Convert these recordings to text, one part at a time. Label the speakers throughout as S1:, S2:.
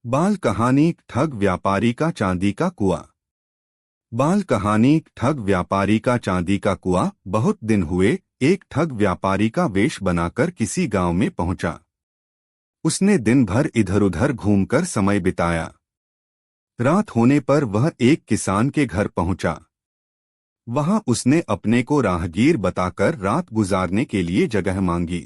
S1: बाल कहानी ठग व्यापारी का चांदी का कुआं। बाल कहानी ठग व्यापारी का चांदी का कुआं। बहुत दिन हुए एक ठग व्यापारी का वेश बनाकर किसी गांव में पहुंचा। उसने दिन भर इधर उधर घूमकर समय बिताया। रात होने पर वह एक किसान के घर पहुंचा। वहां उसने अपने को राहगीर बताकर रात गुजारने के लिए जगह मांगी।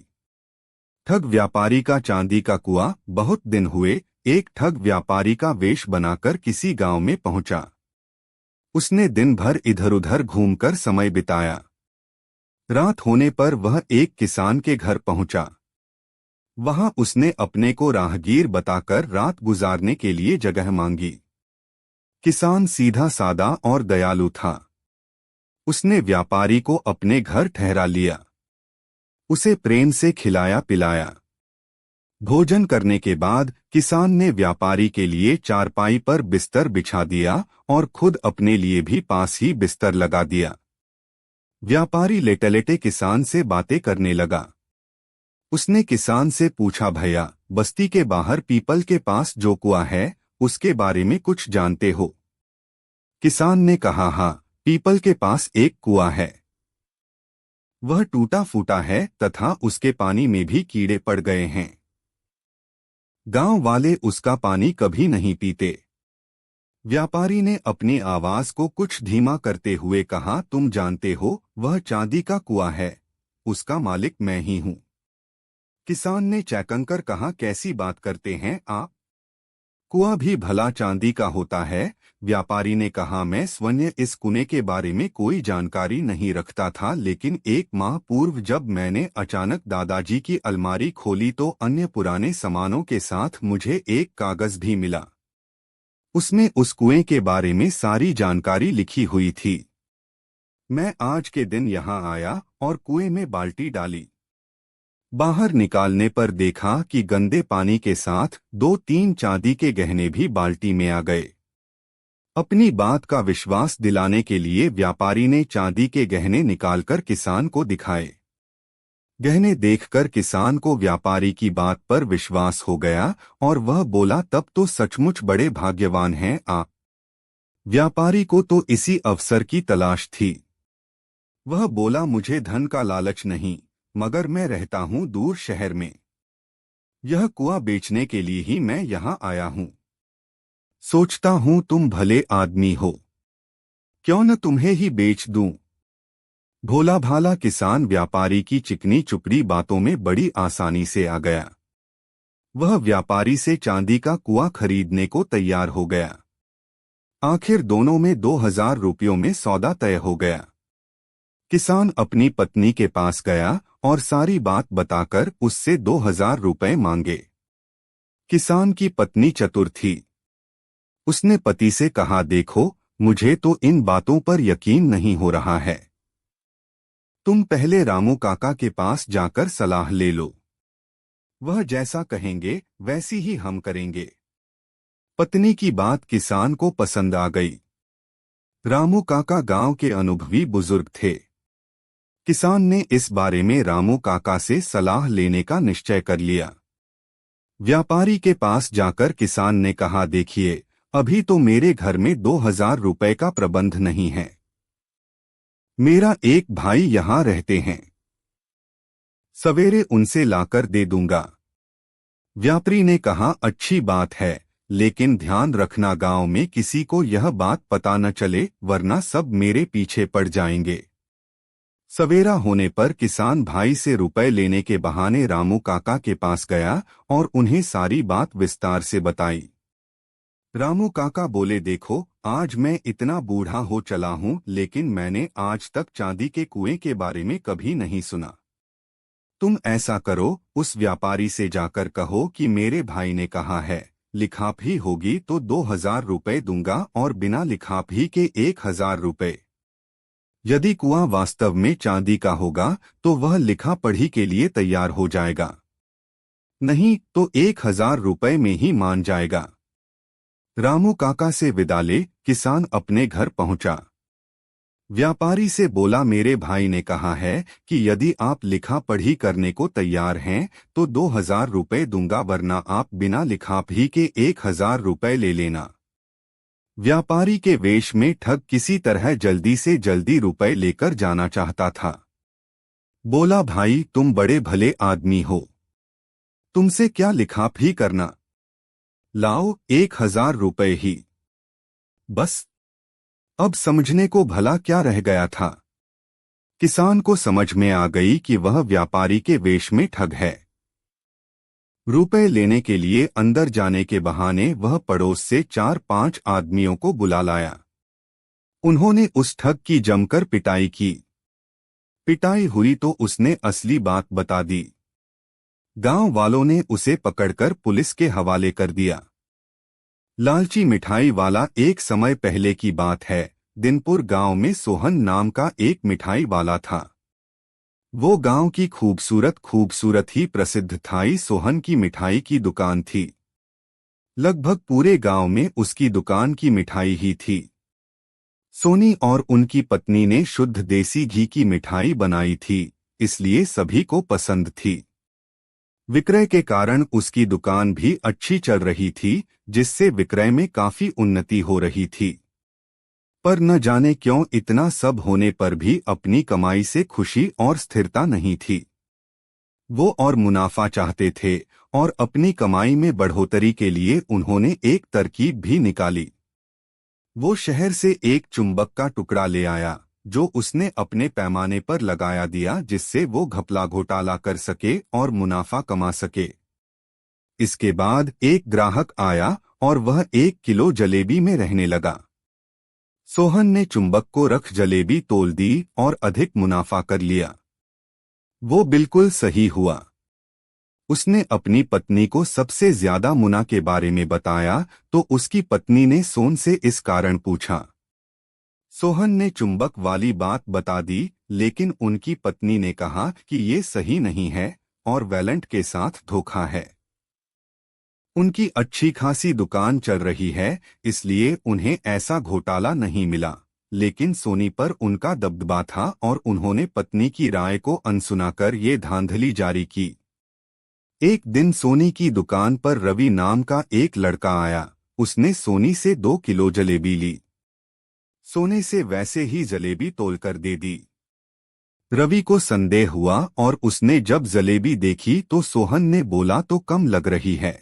S1: ठग व्यापारी का चांदी का कुआं। बहुत दिन हुए एक ठग व्यापारी का वेश बनाकर किसी गांव में पहुंचा। उसने दिन भर इधर उधर घूमकर समय बिताया। रात होने पर वह एक किसान के घर पहुंचा। वहां उसने अपने को राहगीर बताकर रात गुजारने के लिए जगह मांगी। किसान सीधा सादा और दयालु था। उसने व्यापारी को अपने घर ठहरा लिया। उसे प्रेम से खिलाया पिलाया। भोजन करने के बाद किसान ने व्यापारी के लिए चारपाई पर बिस्तर बिछा दिया और खुद अपने लिए भी पास ही बिस्तर लगा दिया। व्यापारी लेटे लेटे किसान से बातें करने लगा। उसने किसान से पूछा, भैया, बस्ती के बाहर पीपल के पास जो कुआं है उसके बारे में कुछ जानते हो? किसान ने कहा, हाँ, पीपल के पास एक कुआं है। वह टूटा फूटा है तथा उसके पानी में भी कीड़े पड़ गए हैं। गांव वाले उसका पानी कभी नहीं पीते। व्यापारी ने अपनी आवाज को कुछ धीमा करते हुए कहा, तुम जानते हो वह चांदी का कुआं है, उसका मालिक मैं ही हूं। किसान ने चौंककर कहा, कैसी बात करते हैं आप? कुआं भी भला चांदी का होता है? व्यापारी ने कहा, मैं स्वयं इस कुएं के बारे में कोई जानकारी नहीं रखता था, लेकिन एक माह पूर्व जब मैंने अचानक दादाजी की अलमारी खोली तो अन्य पुराने सामानों के साथ मुझे एक कागज भी मिला। उसमें उस कुएं के बारे में सारी जानकारी लिखी हुई थी। मैं आज के दिन यहाँ आया और कुएं में बाल्टी डाली। बाहर निकालने पर देखा कि गंदे पानी के साथ 2-3 चांदी के गहने भी बाल्टी में आ गए। अपनी बात का विश्वास दिलाने के लिए व्यापारी ने चांदी के गहने निकालकर किसान को दिखाए। गहने देखकर किसान को व्यापारी की बात पर विश्वास हो गया और वह बोला, तब तो सचमुच बड़े भाग्यवान हैं आप। व्यापारी को तो इसी अवसर की तलाश थी। वह बोला, मुझे धन का लालच नहीं, मगर मैं रहता हूं दूर शहर में। यह कुआं बेचने के लिए ही मैं यहाँ आया हूँ। सोचता हूँ तुम भले आदमी हो, क्यों न तुम्हें ही बेच दूं। भोला भाला किसान व्यापारी की चिकनी चुपड़ी बातों में बड़ी आसानी से आ गया। वह व्यापारी से चांदी का कुआं खरीदने को तैयार हो गया। आखिर दोनों में 2000 रुपयों में सौदा तय हो गया। किसान अपनी पत्नी के पास गया और सारी बात बताकर उससे 2000 रुपये मांगे। किसान की पत्नी चतुर थी। उसने पति से कहा, देखो, मुझे तो इन बातों पर यकीन नहीं हो रहा है। तुम पहले रामू काका के पास जाकर सलाह ले लो। वह जैसा कहेंगे वैसी ही हम करेंगे। पत्नी की बात किसान को पसंद आ गई। रामू काका गांव के अनुभवी बुजुर्ग थे। किसान ने इस बारे में रामू काका से सलाह लेने का निश्चय कर लिया। व्यापारी के पास जाकर किसान ने कहा, देखिए, अभी तो मेरे घर में 2000 रुपये का प्रबंध नहीं है। मेरा एक भाई यहाँ रहते हैं, सवेरे उनसे लाकर दे दूंगा। व्यापारी ने कहा, अच्छी बात है, लेकिन ध्यान रखना गांव में किसी को यह बात पता न चले, वरना सब मेरे पीछे पड़ जाएंगे। सवेरा होने पर किसान भाई से रुपए लेने के बहाने रामू काका के पास गया और उन्हें सारी बात विस्तार से बताई। रामू काका बोले, देखो, आज मैं इतना बूढ़ा हो चला हूँ, लेकिन मैंने आज तक चांदी के कुएं के बारे में कभी नहीं सुना। तुम ऐसा करो, उस व्यापारी से जाकर कहो कि मेरे भाई ने कहा है, लिखाप ही होगी तो 2000 रुपये दूंगा और बिना लिखाप ही के 1000 रुपये। यदि कुआं वास्तव में चांदी का होगा तो वह लिखा पढ़ी के लिए तैयार हो जाएगा, नहीं तो 1000 रुपये में ही मान जाएगा। रामू काका से विदा ले किसान अपने घर पहुंचा। व्यापारी से बोला, मेरे भाई ने कहा है कि यदि आप लिखा पढ़ी करने को तैयार हैं तो 2000 रुपये दूंगा, वरना आप बिना लिखा पढ़ी के 1000 रुपये ले लेना। व्यापारी के वेश में ठग किसी तरह जल्दी से जल्दी रुपए लेकर जाना चाहता था। बोला, भाई तुम बड़े भले आदमी हो, तुमसे क्या लिखा पढ़ी करना, लाओ 1000 रुपये ही बस। अब समझने को भला क्या रह गया था। किसान को समझ में आ गई कि वह व्यापारी के वेश में ठग है। रुपए लेने के लिए अंदर जाने के बहाने वह पड़ोस से 4-5 आदमियों को बुला लाया। उन्होंने उस ठग की जमकर पिटाई की। पिटाई हुई तो उसने असली बात बता दी। गांव वालों ने उसे पकड़कर पुलिस के हवाले कर दिया। लालची मिठाई वाला। एक समय पहले की बात है, दिनपुर गांव में सोहन नाम का एक मिठाई वाला था। वो गांव की खूबसूरत ही प्रसिद्ध थाई सोहन की मिठाई की दुकान थी। लगभग पूरे गांव में उसकी दुकान की मिठाई ही थी। सोनी और उनकी पत्नी ने शुद्ध देसी घी की मिठाई बनाई थी, इसलिए सभी को पसंद थी। विक्रय के कारण उसकी दुकान भी अच्छी चल रही थी, जिससे विक्रय में काफी उन्नति हो रही थी। पर न जाने क्यों इतना सब होने पर भी अपनी कमाई से खुशी और स्थिरता नहीं थी। वो और मुनाफा चाहते थे और अपनी कमाई में बढ़ोतरी के लिए उन्होंने एक तरकीब भी निकाली। वो शहर से एक चुंबक का टुकड़ा ले आया, जो उसने अपने पैमाने पर लगाया दिया, जिससे वो घपला घोटाला कर सके और मुनाफा कमा सके। इसके बाद एक ग्राहक आया और वह 1 किलो जलेबी में रहने लगा। सोहन ने चुंबक को रख जलेबी तोल दी और अधिक मुनाफा कर लिया। वो बिल्कुल सही हुआ। उसने अपनी पत्नी को सबसे ज्यादा मुना के बारे में बताया तो उसकी पत्नी ने सोहन से इस कारण पूछा। सोहन ने चुंबक वाली बात बता दी, लेकिन उनकी पत्नी ने कहा कि ये सही नहीं है और वैलेंट के साथ धोखा है। उनकी अच्छी खासी दुकान चल रही है, इसलिए उन्हें ऐसा घोटाला नहीं मिला, लेकिन सोनी पर उनका दबदबा था और उन्होंने पत्नी की राय को अनसुना कर ये धांधली जारी की। एक दिन सोनी की दुकान पर रवि नाम का एक लड़का आया। उसने सोनी से 2 किलो जलेबी ली। सोने से वैसे ही जलेबी तोलकर दे दी। रवि को संदेह हुआ और उसने जब जलेबी देखी तो सोहन ने बोला, तो कम लग रही है,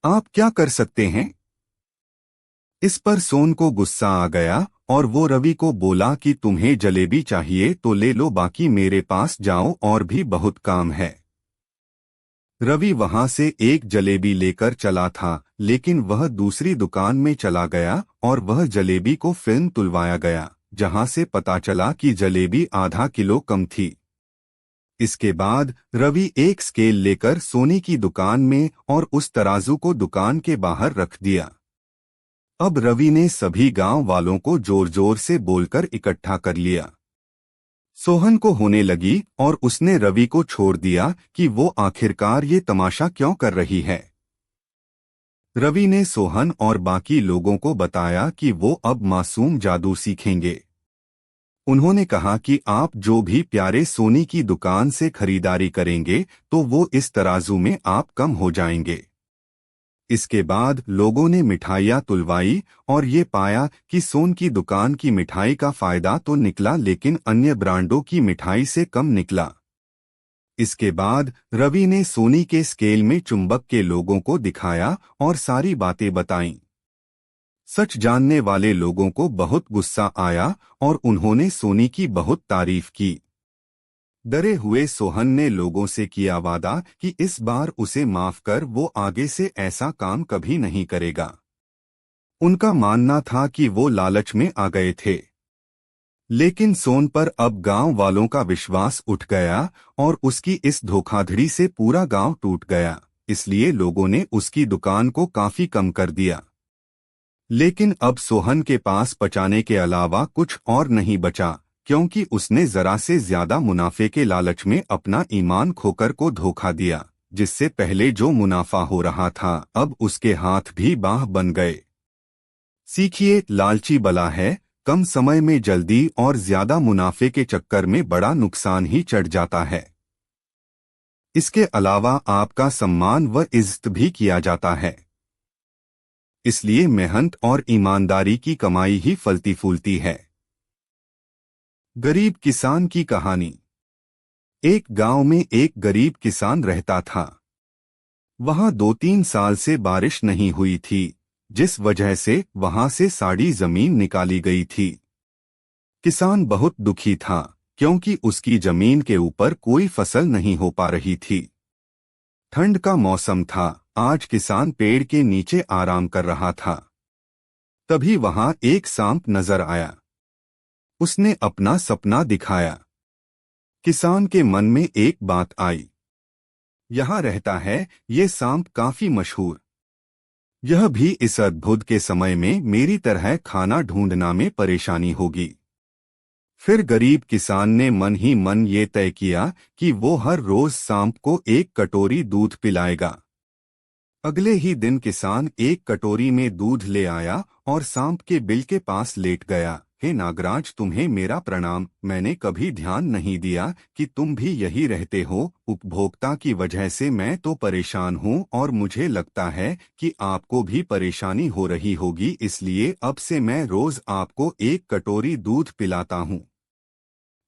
S1: आप क्या कर सकते हैं। इस पर सोहन को गुस्सा आ गया और वो रवि को बोला कि तुम्हें जलेबी चाहिए तो ले लो, बाकी मेरे पास जाओ, और भी बहुत काम है। रवि वहां से एक जलेबी लेकर चला था, लेकिन वह दूसरी दुकान में चला गया और वह जलेबी को फिल्म तुलवाया गया, जहां से पता चला कि जलेबी आधा किलो कम थी। इसके बाद रवि एक स्केल लेकर सोनी की दुकान में और उस तराजू को दुकान के बाहर रख दिया। अब रवि ने सभी गांव वालों को जोर जोर से बोलकर इकट्ठा कर लिया। सोहन को होने लगी और उसने रवि को छोड़ दिया कि वो आखिरकार ये तमाशा क्यों कर रही है। रवि ने सोहन और बाकी लोगों को बताया कि वो अब मासूम जादू सीखेंगे। उन्होंने कहा कि आप जो भी प्यारे सोनी की दुकान से खरीदारी करेंगे तो वो इस तराजू में आप कम हो जाएंगे। इसके बाद लोगों ने मिठाइयाँ तुलवाई और ये पाया कि सोन की दुकान की मिठाई का फायदा तो निकला, लेकिन अन्य ब्रांडों की मिठाई से कम निकला। इसके बाद रवि ने सोनी के स्केल में चुंबक के लोगों को दिखाया और सारी बातें बताईं। सच जानने वाले लोगों को बहुत गुस्सा आया और उन्होंने सोनी की बहुत तारीफ की। डरे हुए सोहन ने लोगों से किया वादा कि इस बार उसे माफ कर वो आगे से ऐसा काम कभी नहीं करेगा। उनका मानना था कि वो लालच में आ गए थे, लेकिन सोन पर अब गांव वालों का विश्वास उठ गया और उसकी इस धोखाधड़ी से पूरा गांव टूट गया। इसलिए लोगों ने उसकी दुकान को काफी कम कर दिया। लेकिन अब सोहन के पास बचाने के अलावा कुछ और नहीं बचा, क्योंकि उसने जरा से ज्यादा मुनाफे के लालच में अपना ईमान खोकर को धोखा दिया, जिससे पहले जो मुनाफा हो रहा था अब उसके हाथ भी बाह बन गए। सीखिए, लालची बला है, कम समय में जल्दी और ज्यादा मुनाफे के चक्कर में बड़ा नुकसान ही चढ़ जाता है। इसके अलावा आपका सम्मान व इज्जत भी किया जाता है। इसलिए मेहनत और ईमानदारी की कमाई ही फलती फूलती है। गरीब किसान की कहानी। एक गांव में एक गरीब किसान रहता था। वहां 2-3 साल से बारिश नहीं हुई थी, जिस वजह से वहां से सारी जमीन निकाली गई थी। किसान बहुत दुखी था, क्योंकि उसकी जमीन के ऊपर कोई फसल नहीं हो पा रही थी। ठंड का मौसम था। आज किसान पेड़ के नीचे आराम कर रहा था। तभी वहां एक सांप नजर आया। उसने अपना सपना दिखाया। किसान के मन में एक बात आई। यहाँ रहता है ये सांप काफी मशहूर। यह भी इस अद्भुत के समय में मेरी तरह खाना ढूंढना में परेशानी होगी। फिर गरीब किसान ने मन ही मन ये तय किया कि वो हर रोज सांप को एक कटोरी दूध पिलाएगा। अगले ही दिन किसान एक कटोरी में दूध ले आया और सांप के बिल के पास लेट गया। हे नागराज, तुम्हें मेरा प्रणाम। मैंने कभी ध्यान नहीं दिया कि तुम भी यही रहते हो। उपभोक्ता की वजह से मैं तो परेशान हूँ और मुझे लगता है कि आपको भी परेशानी हो रही होगी, इसलिए अब से मैं रोज आपको एक कटोरी दूध पिलाता हूँ।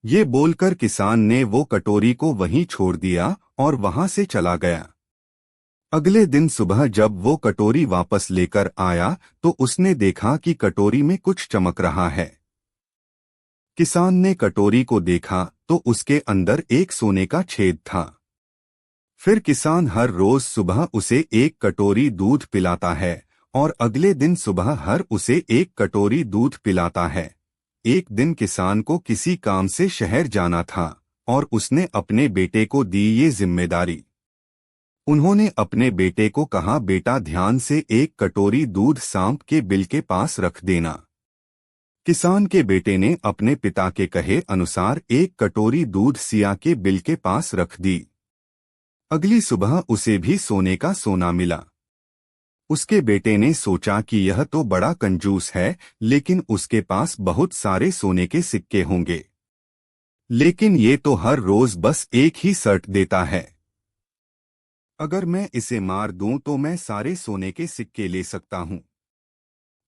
S1: ये बोलकर किसान ने वो कटोरी को वहीं छोड़ दिया और वहां से चला गया। अगले दिन सुबह जब वो कटोरी वापस लेकर आया तो उसने देखा कि कटोरी में कुछ चमक रहा है। किसान ने कटोरी को देखा तो उसके अंदर एक सोने का छेद था। फिर किसान हर रोज सुबह उसे एक कटोरी दूध पिलाता है और अगले दिन सुबह हर उसे एक कटोरी दूध पिलाता है। एक दिन किसान को किसी काम से शहर जाना था और उसने अपने बेटे को दी ये जिम्मेदारी। उन्होंने अपने बेटे को कहा, बेटा ध्यान से एक कटोरी दूध सांप के बिल के पास रख देना। किसान के बेटे ने अपने पिता के कहे अनुसार एक कटोरी दूध सिया के बिल के पास रख दी। अगली सुबह उसे भी सोने का सोना मिला। उसके बेटे ने सोचा कि यह तो बड़ा कंजूस है, लेकिन उसके पास बहुत सारे सोने के सिक्के होंगे। लेकिन ये तो हर रोज बस एक ही शर्त देता है। अगर मैं इसे मार दूं तो मैं सारे सोने के सिक्के ले सकता हूं।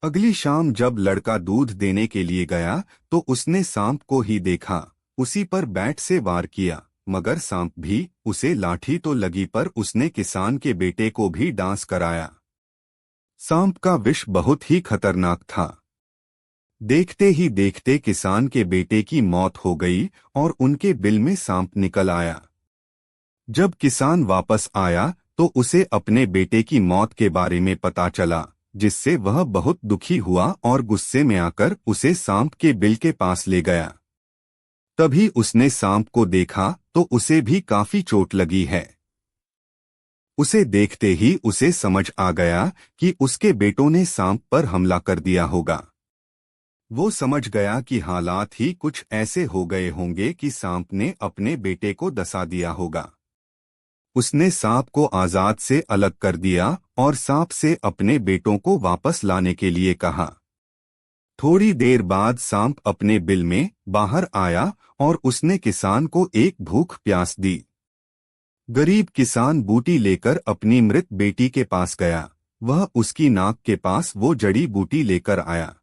S1: अगली शाम जब लड़का दूध देने के लिए गया तो उसने सांप को ही देखा। उसी पर बैट से वार किया, मगर सांप भी उसे लाठी तो लगी पर उसने किसान के बेटे को भी डांस कराया। सांप का विष बहुत ही खतरनाक था। देखते ही देखते किसान के बेटे की मौत हो गई और उनके बिल में सांप निकल आया। जब किसान वापस आया तो उसे अपने बेटे की मौत के बारे में पता चला, जिससे वह बहुत दुखी हुआ और गुस्से में आकर उसे सांप के बिल के पास ले गया। तभी उसने सांप को देखा तो उसे भी काफी चोट लगी है। उसे देखते ही उसे समझ आ गया कि उसके बेटों ने सांप पर हमला कर दिया होगा। वो समझ गया कि हालात ही कुछ ऐसे हो गए होंगे कि सांप ने अपने बेटे को दसा दिया होगा। उसने सांप को आजाद से अलग कर दिया और सांप से अपने बेटों को वापस लाने के लिए कहा। थोड़ी देर बाद सांप अपने बिल में बाहर आया और उसने किसान को एक भूख प्यास दी। गरीब किसान बूटी लेकर अपनी मृत बेटी के पास गया। वह उसकी नाक के पास वो जड़ी बूटी लेकर आया।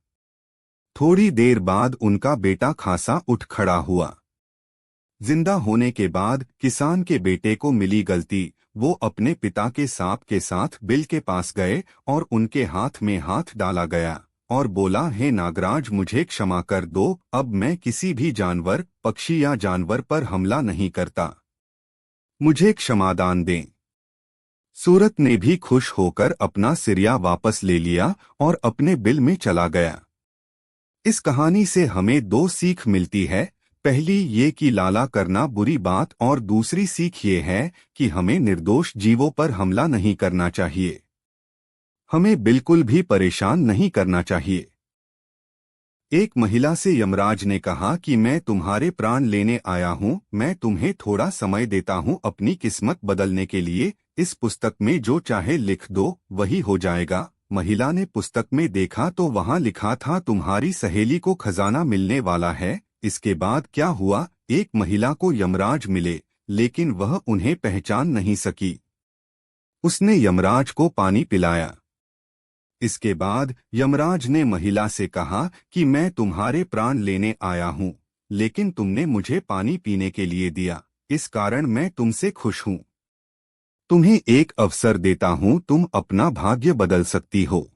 S1: थोड़ी देर बाद उनका बेटा खासा उठ खड़ा हुआ। जिंदा होने के बाद किसान के बेटे को मिली गलती। वो अपने पिता के सांप के साथ बिल के पास गए और उनके हाथ में हाथ डाला गया और बोला, हे नागराज, मुझे क्षमा कर दो। अब मैं किसी भी जानवर, पक्षी या जानवर पर हमला नहीं करता। मुझे क्षमादान दें। सूरत ने भी खुश होकर अपना सिरिया वापस ले लिया और अपने बिल में चला गया। इस कहानी से हमें 2 सीख मिलती है। पहली ये कि लाला करना बुरी बात, और दूसरी सीख ये है कि हमें निर्दोष जीवों पर हमला नहीं करना चाहिए। हमें बिल्कुल भी परेशान नहीं करना चाहिए। एक महिला से यमराज ने कहा कि मैं तुम्हारे प्राण लेने आया हूँ, मैं तुम्हें थोड़ा समय देता हूँ अपनी किस्मत बदलने के लिए। इस पुस्तक में जो चाहे लिख दो, वही हो जाएगा। महिला ने पुस्तक में देखा तो वहां लिखा था तुम्हारी सहेली को खजाना मिलने वाला है। इसके बाद क्या हुआ, एक महिला को यमराज मिले, लेकिन वह उन्हें पहचान नहीं सकी। उसने यमराज को पानी पिलाया। इसके बाद यमराज ने महिला से कहा कि मैं तुम्हारे प्राण लेने आया हूँ, लेकिन तुमने मुझे पानी पीने के लिए दिया, इस कारण मैं तुमसे खुश हूँ। तुम्हें एक अवसर देता हूँ, तुम अपना भाग्य बदल सकती हो।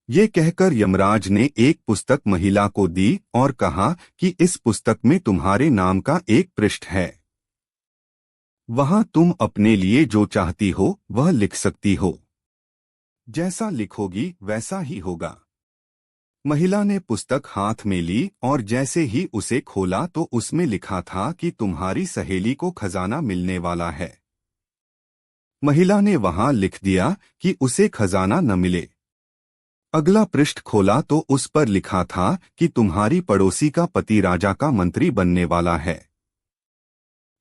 S1: ये कहकर यमराज ने एक पुस्तक महिला को दी और कहा कि इस पुस्तक में तुम्हारे नाम का एक पृष्ठ है। वहां तुम अपने लिए जो चाहती हो वह लिख सकती हो। जैसा लिखोगी वैसा ही होगा। महिला ने पुस्तक हाथ में ली और जैसे ही उसे खोला तो उसमें लिखा था कि तुम्हारी सहेली को खजाना मिलने वाला है। महिला ने वहां लिख दिया कि उसे खजाना न मिले। अगला पृष्ठ खोला तो उस पर लिखा था कि तुम्हारी पड़ोसी का पति राजा का मंत्री बनने वाला है।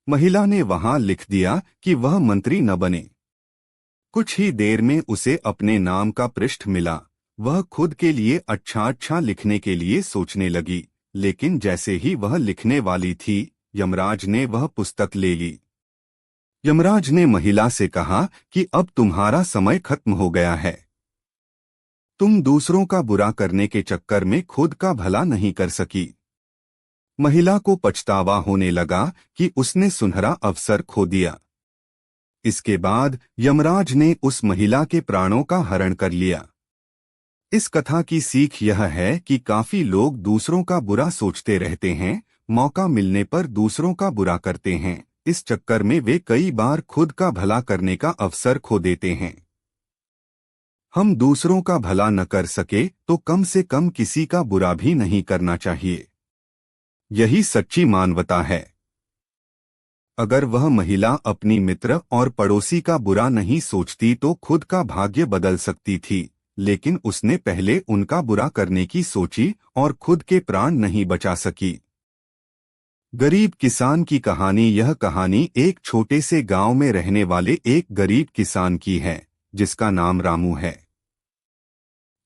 S1: महिला ने वहां लिख दिया कि वह मंत्री न बने। कुछ ही देर में उसे अपने नाम का पृष्ठ मिला। वह खुद के लिए अच्छा लिखने के लिए सोचने लगी, लेकिन जैसे ही वह लिखने वाली थी, यमराज ने वह पुस्तक ले ली। यमराज ने महिला से कहा कि अब तुम्हारा समय खत्म हो गया है। तुम दूसरों का बुरा करने के चक्कर में खुद का भला नहीं कर सकी। महिला को पछतावा होने लगा कि उसने सुनहरा अवसर खो दिया। इसके बाद यमराज ने उस महिला के प्राणों का हरण कर लिया। इस कथा की सीख यह है कि काफी लोग दूसरों का बुरा सोचते रहते हैं, मौका मिलने पर दूसरों का बुरा करते हैं। इस चक्कर में वे कई बार खुद का भला करने का अवसर खो देते हैं। हम दूसरों का भला न कर सके तो कम से कम किसी का बुरा भी नहीं करना चाहिए। यही सच्ची मानवता है। अगर वह महिला अपनी मित्र और पड़ोसी का बुरा नहीं सोचती तो खुद का भाग्य बदल सकती थी, लेकिन उसने पहले उनका बुरा करने की सोची और खुद के प्राण नहीं बचा सकी। गरीब किसान की कहानी। यह कहानी एक छोटे से गांव में रहने वाले एक गरीब किसान की है, जिसका नाम रामू है।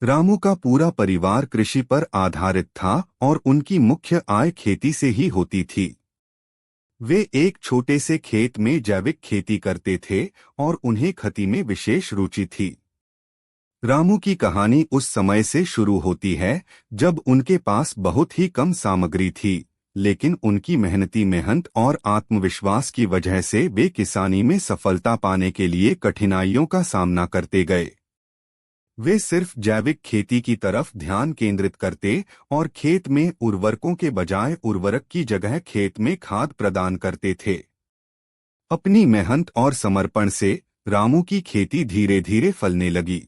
S1: रामू का पूरा परिवार कृषि पर आधारित था और उनकी मुख्य आय खेती से ही होती थी। वे एक छोटे से खेत में जैविक खेती करते थे और उन्हें खेती में विशेष रुचि थी। रामू की कहानी उस समय से शुरू होती है जब उनके पास बहुत ही कम सामग्री थी, लेकिन उनकी मेहनत और आत्मविश्वास की वजह से वे किसानी में सफलता पाने के लिए कठिनाइयों का सामना करते गए। वे सिर्फ जैविक खेती की तरफ ध्यान केंद्रित करते और खेत में उर्वरकों के बजाय उर्वरक की जगह खेत में खाद प्रदान करते थे। अपनी मेहनत और समर्पण से रामू की खेती धीरे धीरे फलने लगी।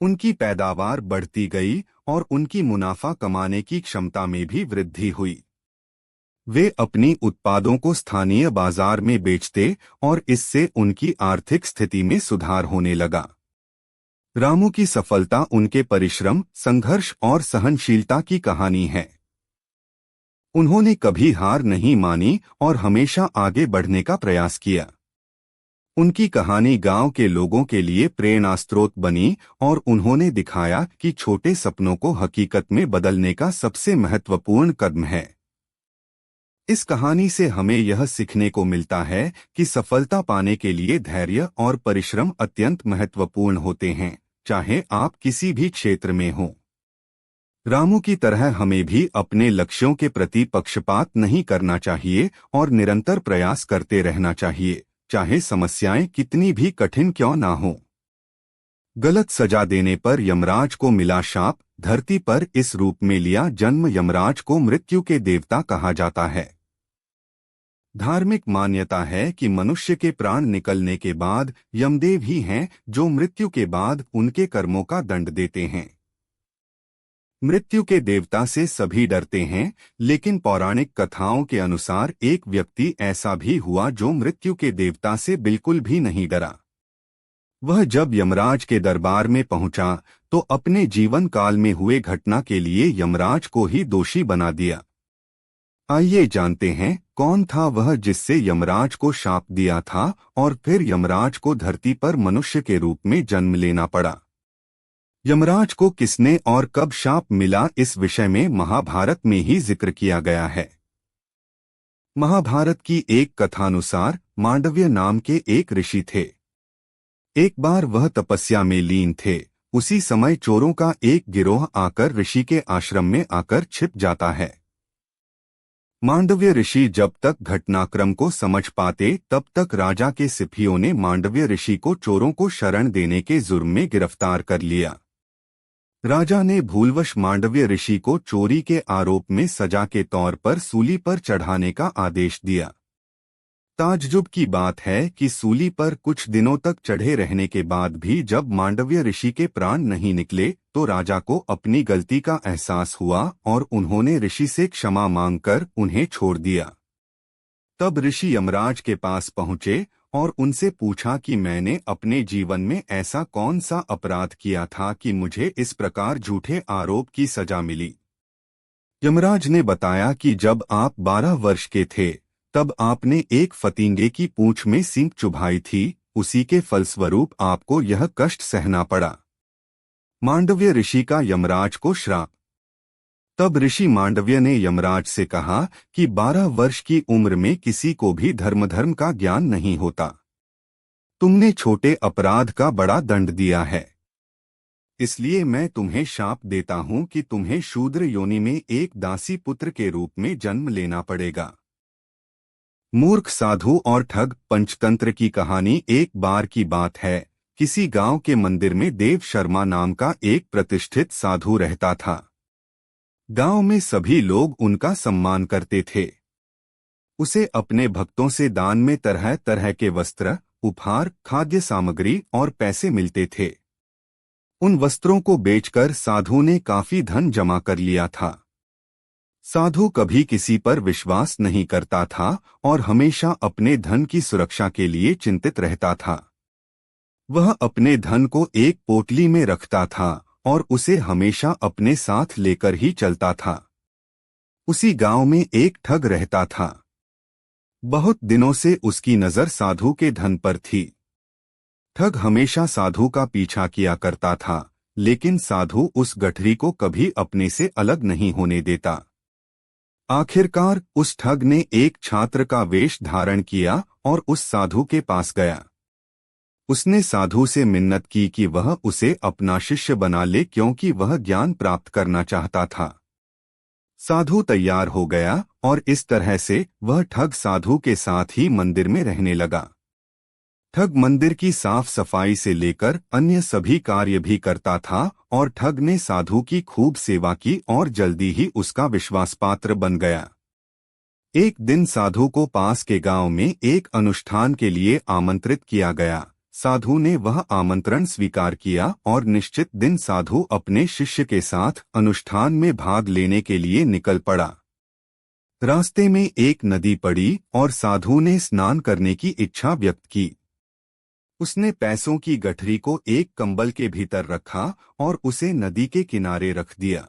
S1: उनकी पैदावार बढ़ती गई और उनकी मुनाफा कमाने की क्षमता में भी वृद्धि हुई। वे अपनी उत्पादों को स्थानीय बाजार में बेचते और इससे उनकी आर्थिक स्थिति में सुधार होने लगा। रामू की सफलता उनके परिश्रम, संघर्ष और सहनशीलता की कहानी है। उन्होंने कभी हार नहीं मानी और हमेशा आगे बढ़ने का प्रयास किया। उनकी कहानी गांव के लोगों के लिए प्रेरणा स्रोत बनी और उन्होंने दिखाया कि छोटे सपनों को हकीकत में बदलने का सबसे महत्वपूर्ण कदम है। इस कहानी से हमें यह सीखने को मिलता है कि सफलता पाने के लिए धैर्य और परिश्रम अत्यंत महत्वपूर्ण होते हैं, चाहे आप किसी भी क्षेत्र में हों। रामू की तरह हमें भी अपने लक्ष्यों के प्रति पक्षपात नहीं करना चाहिए और निरंतर प्रयास करते रहना चाहिए, चाहे समस्याएं कितनी भी कठिन क्यों ना हों। गलत सजा देने पर यमराज को मिला शाप। धरती पर इस रूप में लिया जन्म यमराज को मृत्यु के देवता कहा जाता है। धार्मिक मान्यता है कि मनुष्य के प्राण निकलने के बाद यमदेव ही हैं जो मृत्यु के बाद उनके कर्मों का दंड देते हैं। मृत्यु के देवता से सभी डरते हैं, लेकिन पौराणिक कथाओं के अनुसार एक व्यक्ति ऐसा भी हुआ जो मृत्यु के देवता से बिल्कुल भी नहीं डरा। वह जब यमराज के दरबार में पहुंचा तो अपने जीवन काल में हुए घटना के लिए यमराज को ही दोषी बना दिया। आइए जानते हैं कौन था वह जिससे यमराज को शाप दिया था और फिर यमराज को धरती पर मनुष्य के रूप में जन्म लेना पड़ा। यमराज को किसने और कब शाप मिला, इस विषय में महाभारत में ही जिक्र किया गया है। महाभारत की एक कथानुसार मांडव्य नाम के एक ऋषि थे। एक बार वह तपस्या में लीन थे। उसी समय चोरों का एक गिरोह आकर ऋषि के आश्रम में आकर छिप जाता है। मांडव्य ऋषि जब तक घटनाक्रम को समझ पाते तब तक राजा के सिपाहियों ने मांडव्य ऋषि को चोरों को शरण देने के जुर्म में गिरफ्तार कर लिया। राजा ने भूलवश मांडव्य ऋषि को चोरी के आरोप में सजा के तौर पर सूली पर चढ़ाने का आदेश दिया। ताज्जुब की बात है कि सूली पर कुछ दिनों तक चढ़े रहने के बाद भी जब मांडव्य ऋषि के प्राण नहीं निकले तो राजा को अपनी गलती का एहसास हुआ और उन्होंने ऋषि से क्षमा मांगकर उन्हें छोड़ दिया। तब ऋषि यमराज के पास पहुंचे और उनसे पूछा कि मैंने अपने जीवन में ऐसा कौन सा अपराध किया था कि मुझे इस प्रकार झूठे आरोप की सजा मिली। यमराज ने बताया कि जब आप 12 वर्ष के थे तब आपने एक फतिंगे की पूंछ में सींग चुभाई थी, उसी के फलस्वरूप आपको यह कष्ट सहना पड़ा। मांडव्य ऋषि का यमराज को श्राप। तब ऋषि मांडव्य ने यमराज से कहा कि 12 वर्ष की उम्र में किसी को भी धर्म का ज्ञान नहीं होता। तुमने छोटे अपराध का बड़ा दंड दिया है, इसलिए मैं तुम्हें शाप देता हूं कि तुम्हें शूद्र योनि में एक दासी पुत्र के रूप में जन्म लेना पड़ेगा। मूर्ख साधु और ठग। पंचतंत्र की कहानी। एक बार की बात है, किसी गांव के मंदिर में देव शर्मा नाम का एक प्रतिष्ठित साधु रहता था। गांव में सभी लोग उनका सम्मान करते थे। उसे अपने भक्तों से दान में तरह तरह के वस्त्र, उपहार, खाद्य सामग्री और पैसे मिलते थे। उन वस्त्रों को बेचकर साधु ने काफी धन जमा कर लिया था। साधु कभी किसी पर विश्वास नहीं करता था और हमेशा अपने धन की सुरक्षा के लिए चिंतित रहता था। वह अपने धन को एक पोटली में रखता था और उसे हमेशा अपने साथ लेकर ही चलता था। उसी गांव में एक ठग रहता था। बहुत दिनों से उसकी नजर साधु के धन पर थी। ठग हमेशा साधु का पीछा किया करता था, लेकिन साधु उस गठरी को कभी अपने से अलग नहीं होने देता। आखिरकार उस ठग ने एक छात्र का वेश धारण किया और उस साधु के पास गया। उसने साधु से मिन्नत की कि वह उसे अपना शिष्य बना ले, क्योंकि वह ज्ञान प्राप्त करना चाहता था। साधु तैयार हो गया और इस तरह से वह ठग साधु के साथ ही मंदिर में रहने लगा। ठग मंदिर की साफ सफाई से लेकर अन्य सभी कार्य भी करता था और ठग ने साधु की खूब सेवा की और जल्दी ही उसका विश्वासपात्र बन गया। एक दिन साधु को पास के गांव में एक अनुष्ठान के लिए आमंत्रित किया गया। साधु ने वह आमंत्रण स्वीकार किया और निश्चित दिन साधु अपने शिष्य के साथ अनुष्ठान में भाग लेने के लिए निकल पड़ा। रास्ते में एक नदी पड़ी और साधु ने स्नान करने की इच्छा व्यक्त की। उसने पैसों की गठरी को एक कंबल के भीतर रखा और उसे नदी के किनारे रख दिया।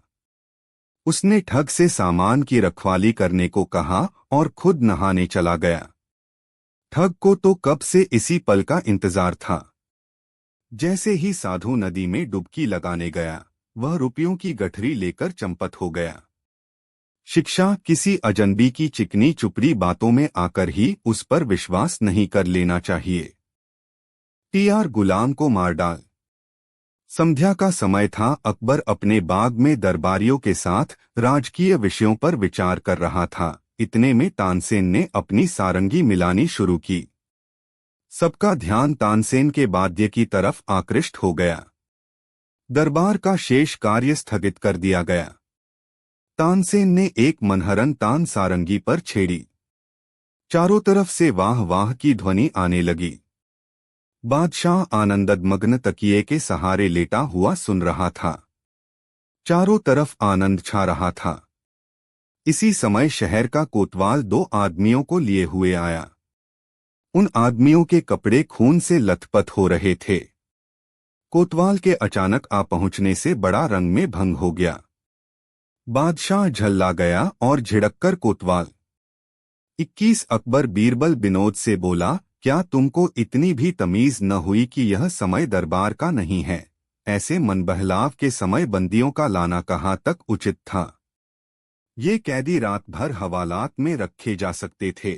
S1: उसने ठग से सामान की रखवाली करने को कहा और खुद नहाने चला गया। ठग को तो कब से इसी पल का इंतजार था। जैसे ही साधु नदी में डुबकी लगाने गया, वह रुपयों की गठरी लेकर चंपत हो गया। शिक्षा: किसी अजनबी की चिकनी चुपड़ी बातों में आकर ही उस पर विश्वास नहीं कर लेना चाहिए। टीआर गुलाम को मार डाल। संध्या का समय था। अकबर अपने बाग में दरबारियों के साथ राजकीय विषयों पर विचार कर रहा था। इतने में तानसेन ने अपनी सारंगी मिलानी शुरू की। सबका ध्यान तानसेन के वाद्य की तरफ आकृष्ट हो गया। दरबार का शेष कार्य स्थगित कर दिया गया। तानसेन ने एक मनहरन तान सारंगी पर छेड़ी। चारों तरफ से वाह वाह की ध्वनि आने लगी। बादशाह आनंदमग्न तकिए के सहारे लेटा हुआ सुन रहा था। चारों तरफ आनंद छा रहा था। इसी समय शहर का कोतवाल 2 आदमियों को लिए हुए आया। उन आदमियों के कपड़े खून से लथपथ हो रहे थे। कोतवाल के अचानक आ पहुंचने से बड़ा रंग में भंग हो गया। बादशाह झल्ला गया और झिड़ककर कोतवाल 21 अकबर बीरबल विनोद से बोला, क्या तुमको इतनी भी तमीज न हुई कि यह समय दरबार का नहीं है? ऐसे मनबहलाव के समय बंदियों का लाना कहाँ तक उचित था। ये कैदी रात भर हवालात में रखे जा सकते थे।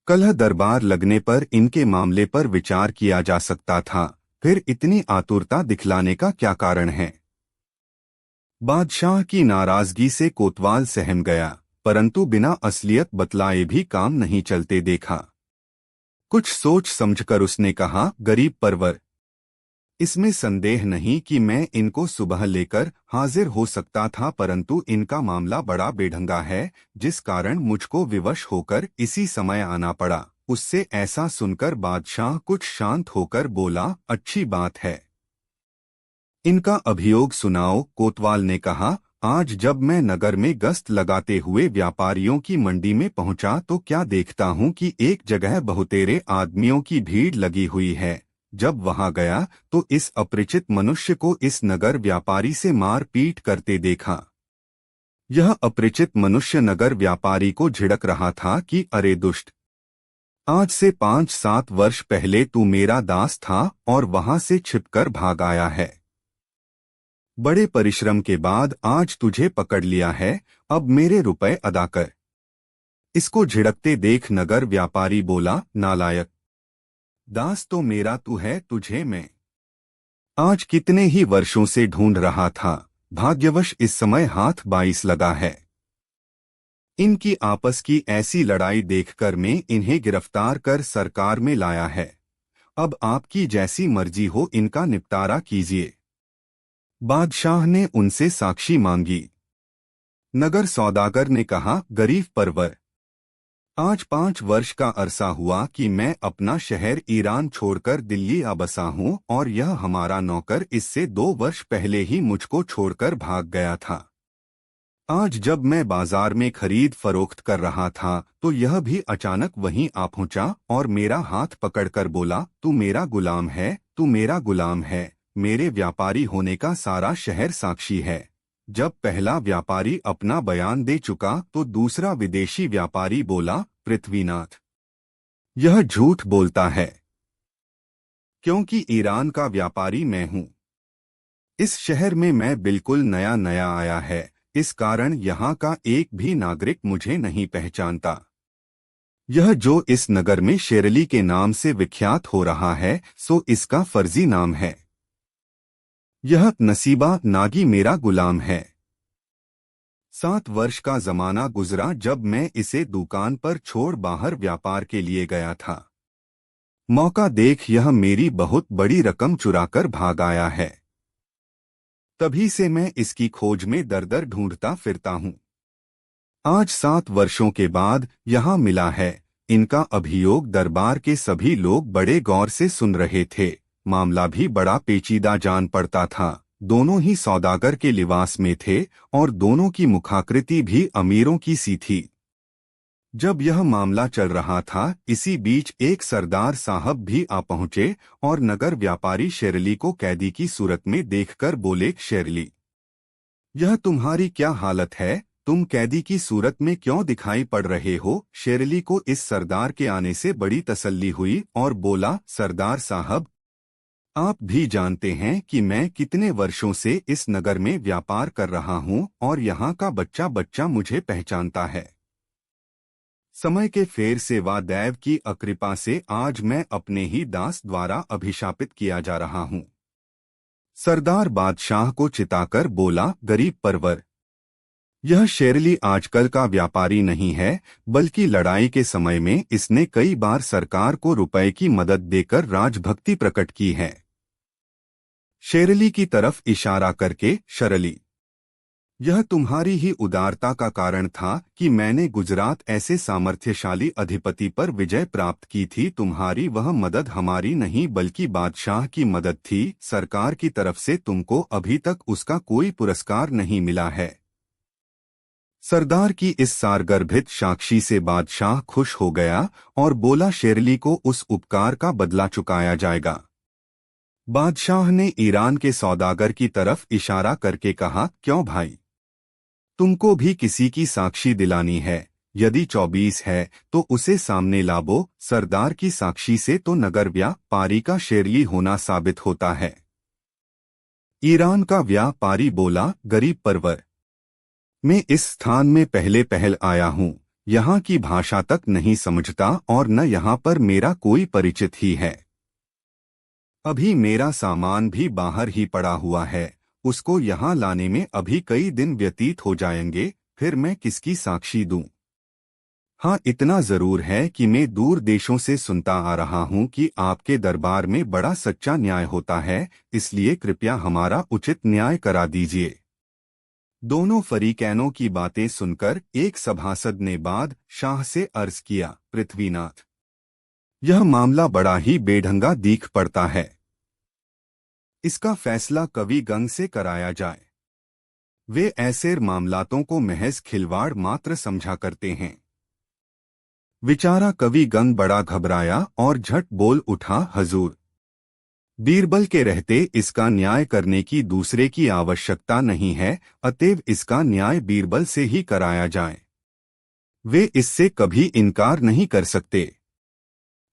S1: कलह दरबार लगने पर इनके मामले पर विचार किया जा सकता था। फिर इतनी आतुरता दिखलाने का क्या कारण है? बादशाह की नाराजगी से कोतवाल सहम गया, परंतु बिना असलियत बतलाए भी काम नहीं चलते देखा। कुछ सोच समझकर उसने कहा, गरीब परवर, इसमें संदेह नहीं कि मैं इनको सुबह लेकर हाजिर हो सकता था, परंतु इनका मामला बड़ा बेढंगा है, जिस कारण मुझको विवश होकर इसी समय आना पड़ा। उससे ऐसा सुनकर बादशाह कुछ शांत होकर बोला, अच्छी बात है, इनका अभियोग सुनाओ। कोतवाल ने कहा, आज जब मैं नगर में गश्त लगाते हुए व्यापारियों की मंडी में पहुंचा तो क्या देखता हूं कि एक जगह बहुतेरे आदमियों की भीड़ लगी हुई है। जब वहां गया तो इस अपरिचित मनुष्य को इस नगर व्यापारी से मार पीट करते देखा। यह अपरिचित मनुष्य नगर व्यापारी को झिड़क रहा था कि अरे दुष्ट, आज से 5-7 वर्ष पहले तू मेरा दास था और वहां से छिपकर भाग आया है। बड़े परिश्रम के बाद आज तुझे पकड़ लिया है, अब मेरे रुपए अदा कर। इसको झिड़कते देख नगर व्यापारी बोला, नालायक, दास तो मेरा तू है, तुझे मैं आज कितने ही वर्षों से ढूंढ रहा था, भाग्यवश इस समय हाथ बाईस लगा है। इनकी आपस की ऐसी लड़ाई देखकर मैं इन्हें गिरफ्तार कर सरकार में लाया है। अब आपकी जैसी मर्जी हो, इनका निपटारा कीजिए। बादशाह ने उनसे साक्षी मांगी। नगर सौदागर ने कहा, गरीब परवर, आज 5 वर्ष का अरसा हुआ कि मैं अपना शहर ईरान छोड़कर दिल्ली आ बसा हूँ और यह हमारा नौकर इससे 2 वर्ष पहले ही मुझको छोड़कर भाग गया था। आज जब मैं बाजार में खरीद फरोख्त कर रहा था तो यह भी अचानक वहीं आ पहुंचा और मेरा हाथ पकड़कर बोला, तू मेरा गुलाम है, तू मेरा गुलाम है। मेरे व्यापारी होने का सारा शहर साक्षी है। जब पहला व्यापारी अपना बयान दे चुका तो दूसरा विदेशी व्यापारी बोला, पृथ्वीनाथ, यह झूठ बोलता है, क्योंकि ईरान का व्यापारी मैं हूं। इस शहर में मैं बिल्कुल नया नया आया है, इस कारण यहाँ का एक भी नागरिक मुझे नहीं पहचानता। यह जो इस नगर में शेरली के नाम से विख्यात हो रहा है सो इसका फर्जी नाम है। यह नसीबा नागी मेरा गुलाम है। 7 वर्ष का जमाना गुजरा जब मैं इसे दुकान पर छोड़ बाहर व्यापार के लिए गया था। मौका देख यह मेरी बहुत बड़ी रकम चुराकर भाग आया है। तभी से मैं इसकी खोज में दर-दर ढूंढता फिरता हूँ। आज 7 वर्षों के बाद यहाँ मिला है। इनका अभियोग दरबार के सभी लोग बड़े गौर से सुन रहे थे। मामला भी बड़ा पेचीदा जान पड़ता था। दोनों ही सौदागर के लिबास में थे और दोनों की मुखाकृति भी अमीरों की सी थी। जब यह मामला चल रहा था इसी बीच एक सरदार साहब भी आ पहुंचे और नगर व्यापारी शेरली को कैदी की सूरत में देखकर बोले, शेरली, यह तुम्हारी क्या हालत है? तुम कैदी की सूरत में क्यों दिखाई पड़ रहे हो? शेरली को इस सरदार के आने से बड़ी तसल्ली हुई और बोला, सरदार साहब, आप भी जानते हैं कि मैं कितने वर्षों से इस नगर में व्यापार कर रहा हूं और यहाँ का बच्चा बच्चा मुझे पहचानता है। समय के फेर से व दैव की अकृपा से आज मैं अपने ही दास द्वारा अभिशापित किया जा रहा हूँ। सरदार बादशाह को चिताकर बोला, गरीब परवर, यह शेरली आजकल का व्यापारी नहीं है, बल्कि लड़ाई के समय में इसने कई बार सरकार को रुपए की मदद देकर राजभक्ति प्रकट की है। शेरली की तरफ इशारा करके, शरली, यह तुम्हारी ही उदारता का कारण था कि मैंने गुजरात ऐसे सामर्थ्यशाली अधिपति पर विजय प्राप्त की थी। तुम्हारी वह मदद हमारी नहीं बल्कि बादशाह की मदद थी। सरकार की तरफ से तुमको अभी तक उसका कोई पुरस्कार नहीं मिला है। सरदार की इस सारगर्भित साक्षी से बादशाह खुश हो गया और बोला, शेरली को उस उपकार का बदला चुकाया जाएगा। बादशाह ने ईरान के सौदागर की तरफ इशारा करके कहा, क्यों भाई, तुमको भी किसी की साक्षी दिलानी है? यदि 24 है तो उसे सामने लाओ। सरदार की साक्षी से तो नगर व्यापारी का शेरली होना साबित होता है। ईरान का व्यापारी बोला, गरीब परवर, मैं इस स्थान में पहले आया हूँ। यहाँ की भाषा तक नहीं समझता और न यहाँ पर मेरा कोई परिचित ही है। अभी मेरा सामान भी बाहर ही पड़ा हुआ है, उसको यहाँ लाने में अभी कई दिन व्यतीत हो जाएंगे, फिर मैं किसकी साक्षी दूं? हाँ, इतना जरूर है कि मैं दूर देशों से सुनता आ रहा हूँ कि आपके दरबार में बड़ा सच्चा न्याय होता है, इसलिए कृपया हमारा उचित न्याय करा दीजिए। दोनों फरीकैनों की बातें सुनकर एक सभासद ने बादशाह से अर्ज किया, पृथ्वीनाथ, यह मामला बड़ा ही बेढंगा दीख पड़ता है। इसका फैसला कवि गंग से कराया जाए। वे ऐसे मामलातों को महज खिलवाड़ मात्र समझा करते हैं। बेचारा कवि गंग बड़ा घबराया और झट बोल उठा, हजूर, बीरबल के रहते इसका न्याय करने की दूसरे की आवश्यकता नहीं है, अतएव इसका न्याय बीरबल से ही कराया जाए। वे इससे कभी इनकार नहीं कर सकते।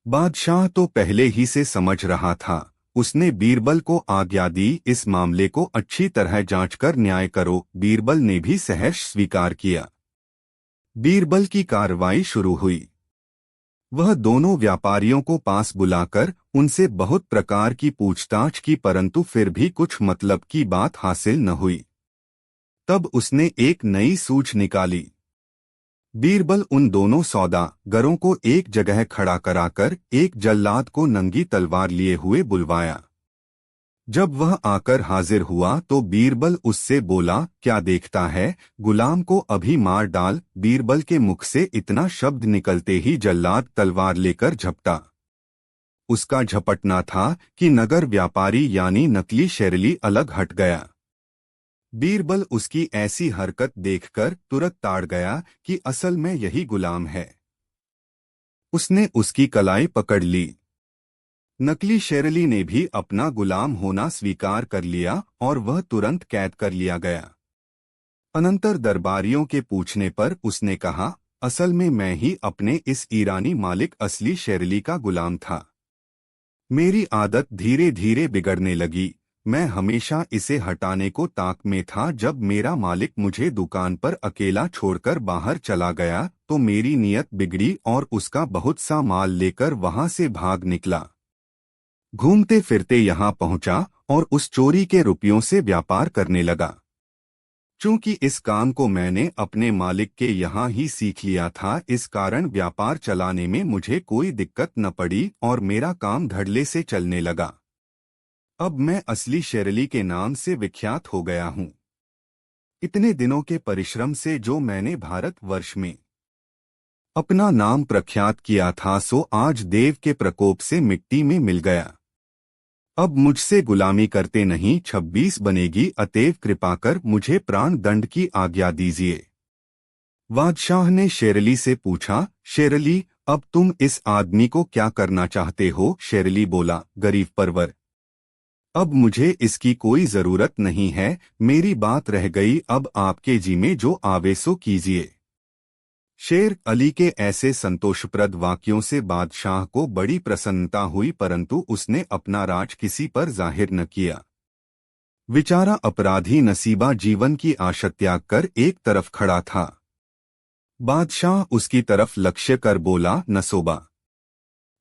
S1: बादशाह तो पहले ही से समझ रहा था। उसने बीरबल को आज्ञा दी, इस मामले को अच्छी तरह जांचकर न्याय करो। बीरबल ने भी सहर्ष स्वीकार किया। बीरबल की कार्रवाई शुरू हुई। वह दोनों व्यापारियों को पास बुलाकर उनसे बहुत प्रकार की पूछताछ की, परंतु फिर भी कुछ मतलब की बात हासिल न हुई। तब उसने एक नई सूझ निकाली। बीरबल उन दोनों सौदागरों को एक जगह खड़ा कराकर एक जल्लाद को नंगी तलवार लिए हुए बुलवाया। जब वह आकर हाजिर हुआ तो बीरबल उससे बोला, क्या देखता है, गुलाम को अभी मार डाल। बीरबल के मुख से इतना शब्द निकलते ही जल्लाद तलवार लेकर झपटा। उसका झपटना था कि नगर व्यापारी यानी नकली शेरली अलग हट गया। बीरबल उसकी ऐसी हरकत देखकर तुरंत ताड़ गया कि असल में यही गुलाम है। उसने उसकी कलाई पकड़ ली। नकली शेरली ने भी अपना गुलाम होना स्वीकार कर लिया और वह तुरंत कैद कर लिया गया। अनंतर दरबारियों के पूछने पर उसने कहा, असल में मैं ही अपने इस ईरानी मालिक असली शेरली का गुलाम था। मेरी आदत धीरे धीरे बिगड़ने लगी। मैं हमेशा इसे हटाने को ताक में था। जब मेरा मालिक मुझे दुकान पर अकेला छोड़कर बाहर चला गया तो मेरी नीयत बिगड़ी और उसका बहुत सा माल लेकर वहां से भाग निकला। घूमते फिरते यहाँ पहुंचा और उस चोरी के रुपयों से व्यापार करने लगा। चूंकि इस काम को मैंने अपने मालिक के यहाँ ही सीख लिया था, इस कारण व्यापार चलाने में मुझे कोई दिक्कत न पड़ी और मेरा काम धड़ल्ले से चलने लगा। अब मैं असली शेरली के नाम से विख्यात हो गया हूँ। इतने दिनों के परिश्रम से जो मैंने भारतवर्ष में अपना नाम प्रख्यात किया था, सो आज देव के प्रकोप से मिट्टी में मिल गया। अब मुझसे गुलामी करते नहीं 26 बनेगी, अतएव कृपा कर मुझे प्राण दंड की आज्ञा दीजिए। बादशाह ने शेरली से पूछा, शेरली, अब तुम इस आदमी को क्या करना चाहते हो? शेरली बोला, गरीब परवर, अब मुझे इसकी कोई जरूरत नहीं है। मेरी बात रह गई, अब आपके जी में जो आवे सो कीजिए। शेर अली के ऐसे संतोषप्रद वाक्यों से बादशाह को बड़ी प्रसन्नता हुई, परंतु उसने अपना राज किसी पर जाहिर न किया। बेचारा अपराधी नसीबा जीवन की आशा त्याग कर एक तरफ खड़ा था। बादशाह उसकी तरफ लक्ष्य कर बोला, नसोबा,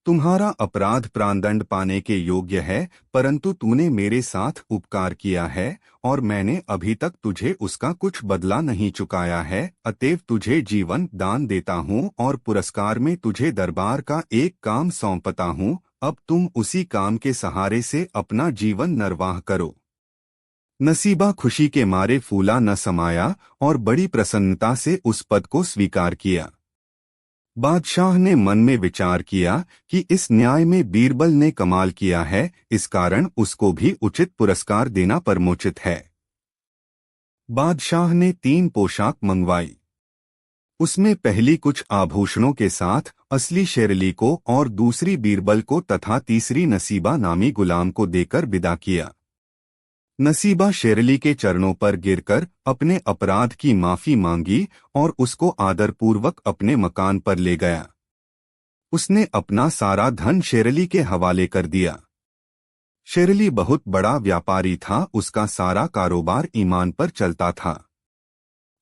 S1: तुम्हारा अपराध प्राणदंड पाने के योग्य है, परंतु तूने मेरे साथ उपकार किया है और मैंने अभी तक तुझे उसका कुछ बदला नहीं चुकाया है। अतएव तुझे जीवन दान देता हूँ और पुरस्कार में तुझे दरबार का एक काम सौंपता हूँ। अब तुम उसी काम के सहारे से अपना जीवन निर्वाह करो। नसीबा खुशी के मारे फूला न समाया और बड़ी प्रसन्नता से उस पद को स्वीकार किया। बादशाह ने मन में विचार किया कि इस न्याय में बीरबल ने कमाल किया है, इस कारण उसको भी उचित पुरस्कार देना परमोचित है। बादशाह ने 3 पोशाक मंगवाई। उसमें पहली कुछ आभूषणों के साथ असली शेरली को और दूसरी बीरबल को तथा तीसरी नसीबा नामी गुलाम को देकर विदा किया। नसीबा शेरली के चरणों पर गिरकर अपने अपराध की माफी मांगी और उसको आदरपूर्वक अपने मकान पर ले गया। उसने अपना सारा धन शेरली के हवाले कर दिया। शेरली बहुत बड़ा व्यापारी था, उसका सारा कारोबार ईमान पर चलता था।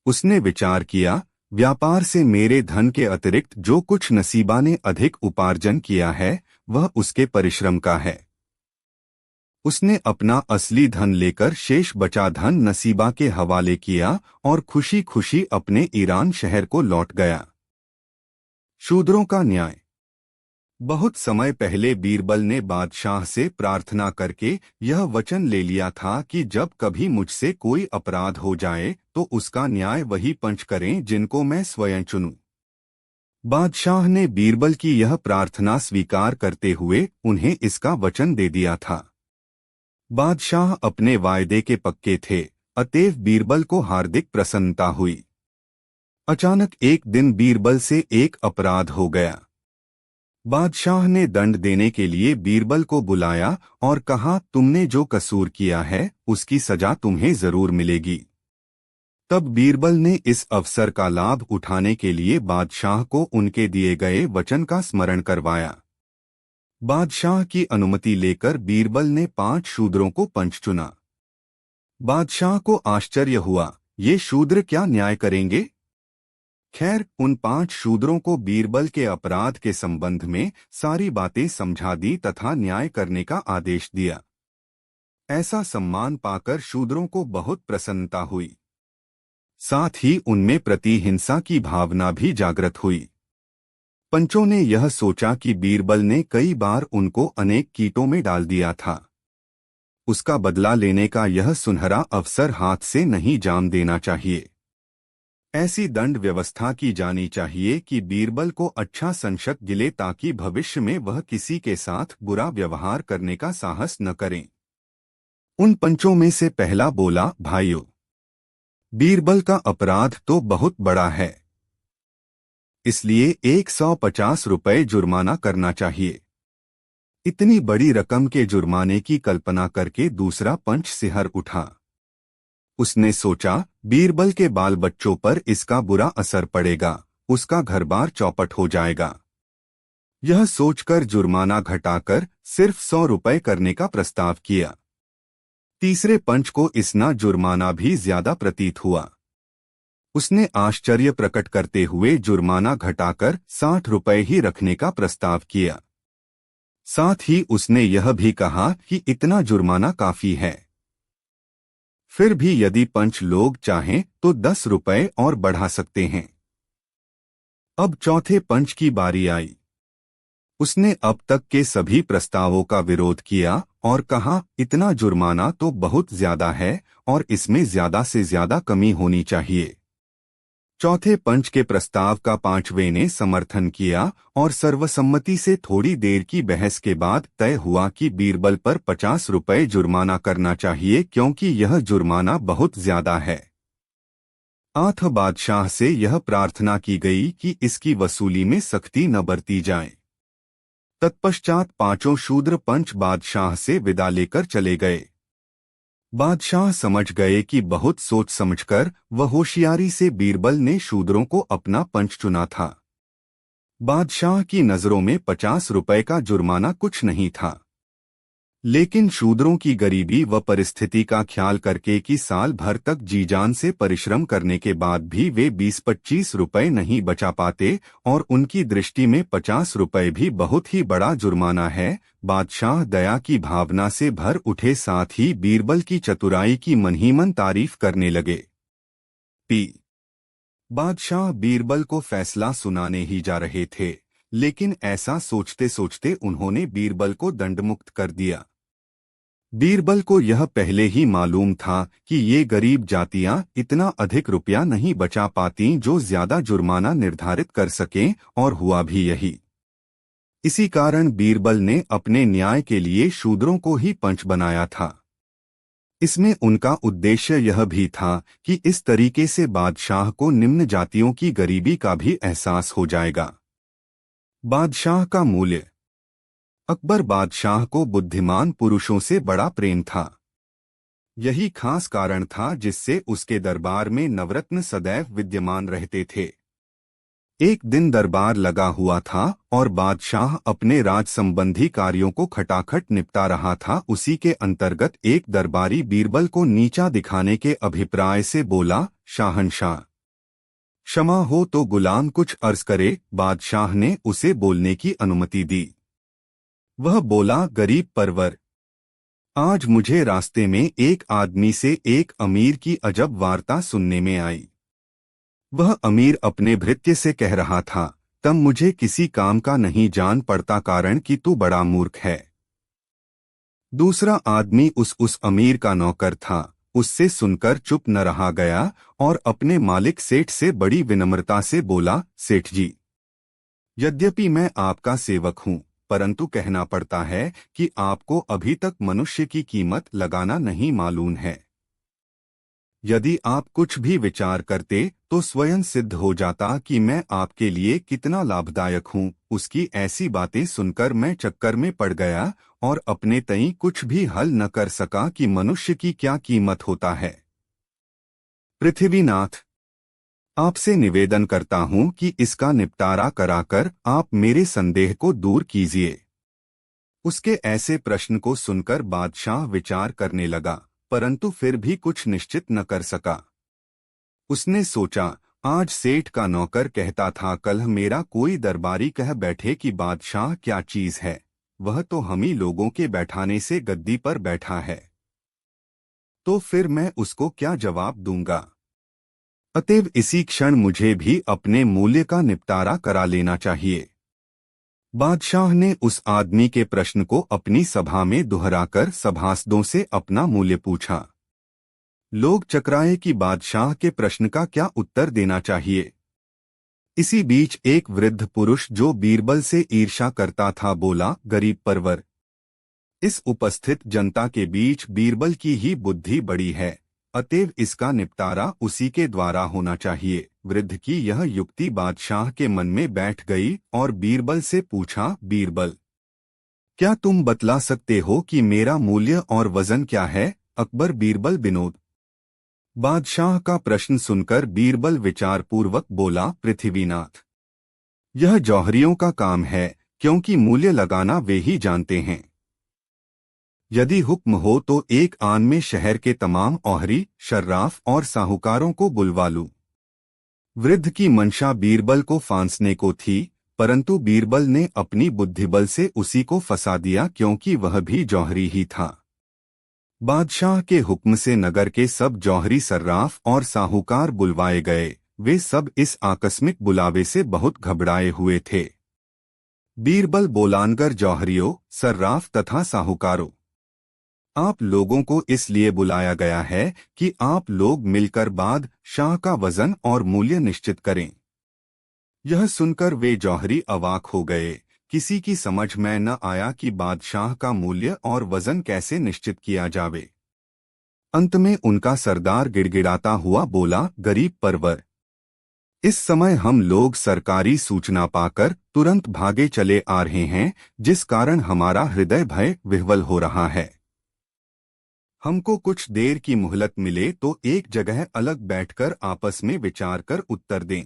S1: उसने विचार किया, व्यापार से मेरे धन के अतिरिक्त जो कुछ नसीबा ने अधिक उपार्जन किया है वह उसके परिश्रम का है। उसने अपना असली धन लेकर शेष बचा धन नसीबा के हवाले किया और खुशी खुशी अपने ईरान शहर को लौट गया। शूद्रों का न्याय। बहुत समय पहले बीरबल ने बादशाह से प्रार्थना करके यह वचन ले लिया था कि जब कभी मुझसे कोई अपराध हो जाए तो उसका न्याय वही पंच करें जिनको मैं स्वयं चुनूं। बादशाह ने बीरबल की यह प्रार्थना स्वीकार करते हुए उन्हें इसका वचन दे दिया था। बादशाह अपने वायदे के पक्के थे, अतएव बीरबल को हार्दिक प्रसन्नता हुई। अचानक एक दिन बीरबल से एक अपराध हो गया। बादशाह ने दंड देने के लिए बीरबल को बुलाया और कहा, तुमने जो कसूर किया है उसकी सजा तुम्हें जरूर मिलेगी। तब बीरबल ने इस अवसर का लाभ उठाने के लिए बादशाह को उनके दिए गए वचन का स्मरण करवाया। बादशाह की अनुमति लेकर बीरबल ने 5 शूद्रों को पंच चुना। बादशाह को आश्चर्य हुआ, ये शूद्र क्या न्याय करेंगे? खैर, उन 5 शूद्रों को बीरबल के अपराध के संबंध में सारी बातें समझा दी तथा न्याय करने का आदेश दिया। ऐसा सम्मान पाकर शूद्रों को बहुत प्रसन्नता हुई। साथ ही उनमें प्रतिहिंसा की भावना भी जागृत हुई। पंचों ने यह सोचा कि बीरबल ने कई बार उनको अनेक कीटों में डाल दिया था। उसका बदला लेने का यह सुनहरा अवसर हाथ से नहीं जाम देना चाहिए। ऐसी दंड व्यवस्था की जानी चाहिए कि बीरबल को अच्छा संशत गिले ताकि भविष्य में वह किसी के साथ बुरा व्यवहार करने का साहस न करें। उन पंचों में से पहला बोला, भाइयों, बीरबल का अपराध तो बहुत बड़ा है, इसलिए 150 रुपए जुर्माना करना चाहिए। इतनी बड़ी रकम के जुर्माने की कल्पना करके दूसरा पंच सिहर उठा। उसने सोचा, बीरबल के बाल बच्चों पर इसका बुरा असर पड़ेगा, उसका घरबार चौपट हो जाएगा। यह सोचकर जुर्माना घटाकर सिर्फ 100 रुपए करने का प्रस्ताव किया। तीसरे पंच को इसना जुर्माना भी ज्यादा प्रतीत हुआ। उसने आश्चर्य प्रकट करते हुए जुर्माना घटाकर 60 रुपए ही रखने का प्रस्ताव किया। साथ ही उसने यह भी कहा कि इतना जुर्माना काफी है। फिर भी यदि पंच लोग चाहें तो 10 रुपए और बढ़ा सकते हैं। अब चौथे पंच की बारी आई। उसने अब तक के सभी प्रस्तावों का विरोध किया और कहा, इतना जुर्माना तो बहुत ज्यादा है और इसमें ज्यादा से ज्यादा कमी होनी चाहिए। चौथे पंच के प्रस्ताव का पांचवें ने समर्थन किया और सर्वसम्मति से थोड़ी देर की बहस के बाद तय हुआ कि बीरबल पर 50 रुपए जुर्माना करना चाहिए, क्योंकि यह जुर्माना बहुत ज्यादा है। आठ बादशाह से यह प्रार्थना की गई कि इसकी वसूली में सख्ती न बरती जाए। तत्पश्चात 5 शूद्र पंच बादशाह से विदा लेकर चले गए। बादशाह समझ गए कि बहुत सोच समझकर व होशियारी से बीरबल ने शूद्रों को अपना पंच चुना था। बादशाह की नजरों में 50 रुपए का जुर्माना कुछ नहीं था, लेकिन शूद्रों की गरीबी व परिस्थिति का ख्याल करके कि साल भर तक जी जान से परिश्रम करने के बाद भी वे 20-25 रुपए नहीं बचा पाते और उनकी दृष्टि में 50 रुपए भी बहुत ही बड़ा जुर्माना है, बादशाह दया की भावना से भर उठे। साथ ही बीरबल की चतुराई की मनहीमन तारीफ करने लगे। बादशाह बीरबल को फैसला सुनाने ही जा रहे थे, लेकिन ऐसा सोचते सोचते उन्होंने बीरबल को दंडमुक्त कर दिया। बीरबल को यह पहले ही मालूम था कि ये गरीब जातियां इतना अधिक रुपया नहीं बचा पाती जो ज्यादा जुर्माना निर्धारित कर सकें, और हुआ भी यही। इसी कारण बीरबल ने अपने न्याय के लिए शूद्रों को ही पंच बनाया था। इसमें उनका उद्देश्य यह भी था कि इस तरीके से बादशाह को निम्न जातियों की गरीबी का भी एहसास हो जाएगा। बादशाह का मूल्य। अकबर बादशाह को बुद्धिमान पुरुषों से बड़ा प्रेम था। यही खास कारण था जिससे उसके दरबार में नवरत्न सदैव विद्यमान रहते थे। एक दिन दरबार लगा हुआ था और बादशाह अपने राज संबंधी कार्यों को खटाखट निपटा रहा था। उसी के अंतर्गत एक दरबारी बीरबल को नीचा दिखाने के अभिप्राय से बोला, शाहनशाह, क्षमा हो तो गुलाम कुछ अर्ज करे। बादशाह ने उसे बोलने की अनुमति दी। वह बोला, गरीब परवर, आज मुझे रास्ते में एक आदमी से एक अमीर की अजब वार्ता सुनने में आई। वह अमीर अपने भृत्य से कह रहा था, तब मुझे किसी काम का नहीं जान पड़ता कारण कि तू बड़ा मूर्ख है। दूसरा आदमी उस अमीर का नौकर था। उससे सुनकर चुप न रहा गया और अपने मालिक सेठ से बड़ी विनम्रता से बोला, सेठ जी, यद्यपि मैं आपका सेवक हूँ, परंतु कहना पड़ता है कि आपको अभी तक मनुष्य की कीमत लगाना नहीं मालूम है। यदि आप कुछ भी विचार करते तो स्वयं सिद्ध हो जाता कि मैं आपके लिए कितना लाभदायक हूँ। उसकी ऐसी बातें सुनकर मैं चक्कर में पड़ गया और अपने तई कुछ भी हल न कर सका कि मनुष्य की क्या कीमत होता है। पृथ्वीनाथ, आपसे निवेदन करता हूँ कि इसका निपटारा कराकर आप मेरे संदेह को दूर कीजिए। उसके ऐसे प्रश्न को सुनकर बादशाह विचार करने लगा, परंतु फिर भी कुछ निश्चित न कर सका। उसने सोचा, आज सेठ का नौकर कहता था कल मेरा कोई दरबारी कह बैठे कि बादशाह क्या चीज है, वह तो हम ही लोगों के बैठाने से गद्दी पर बैठा है, तो फिर मैं उसको क्या जवाब दूंगा। अतएव इसी क्षण मुझे भी अपने मूल्य का निपटारा करा लेना चाहिए। बादशाह ने उस आदमी के प्रश्न को अपनी सभा में दोहराकर सभासदों से अपना मूल्य पूछा। लोग चकराए कि बादशाह के प्रश्न का क्या उत्तर देना चाहिए। इसी बीच एक वृद्ध पुरुष जो बीरबल से ईर्ष्या करता था बोला, गरीब परवर, इस उपस्थित जनता के बीच बीरबल की ही बुद्धि बड़ी है, अतएव इसका निपटारा उसी के द्वारा होना चाहिए। वृद्ध की यह युक्ति बादशाह के मन में बैठ गई और बीरबल से पूछा, बीरबल, क्या तुम बतला सकते हो कि मेरा मूल्य और वजन क्या है। अकबर बीरबल विनोद। बादशाह का प्रश्न सुनकर बीरबल विचारपूर्वक बोला, पृथ्वीनाथ, यह जौहरियों का काम है, क्योंकि मूल्य लगाना वे ही जानते हैं। यदि हुक्म हो तो एक आन में शहर के तमाम औहरी, शर्राफ और साहूकारों को बुलवा लूं। वृद्ध की मंशा बीरबल को फांसने को थी, परंतु बीरबल ने अपनी बुद्धिबल से उसी को फंसा दिया, क्योंकि वह भी जौहरी ही था। बादशाह के हुक्म से नगर के सब जौहरी, सर्राफ और साहूकार बुलवाए गए। वे सब इस आकस्मिक बुलावे से बहुत घबराए हुए थे। बीरबल बोलानगर जौहरियों, सर्राफ तथा साहूकारों, आप लोगों को इसलिए बुलाया गया है कि आप लोग मिलकर बादशाह का वजन और मूल्य निश्चित करें। यह सुनकर वे जौहरी अवाक हो गए। किसी की समझ में न आया कि बादशाह का मूल्य और वजन कैसे निश्चित किया जावे। अंत में उनका सरदार गिड़गिड़ाता हुआ बोला, गरीब परवर, इस समय हम लोग सरकारी सूचना पाकर तुरंत भागे चले आ रहे हैं, जिस कारण हमारा हृदय भय विह्वल हो रहा है। हमको कुछ देर की मोहलत मिले तो एक जगह अलग बैठकर आपस में विचार कर उत्तर दें।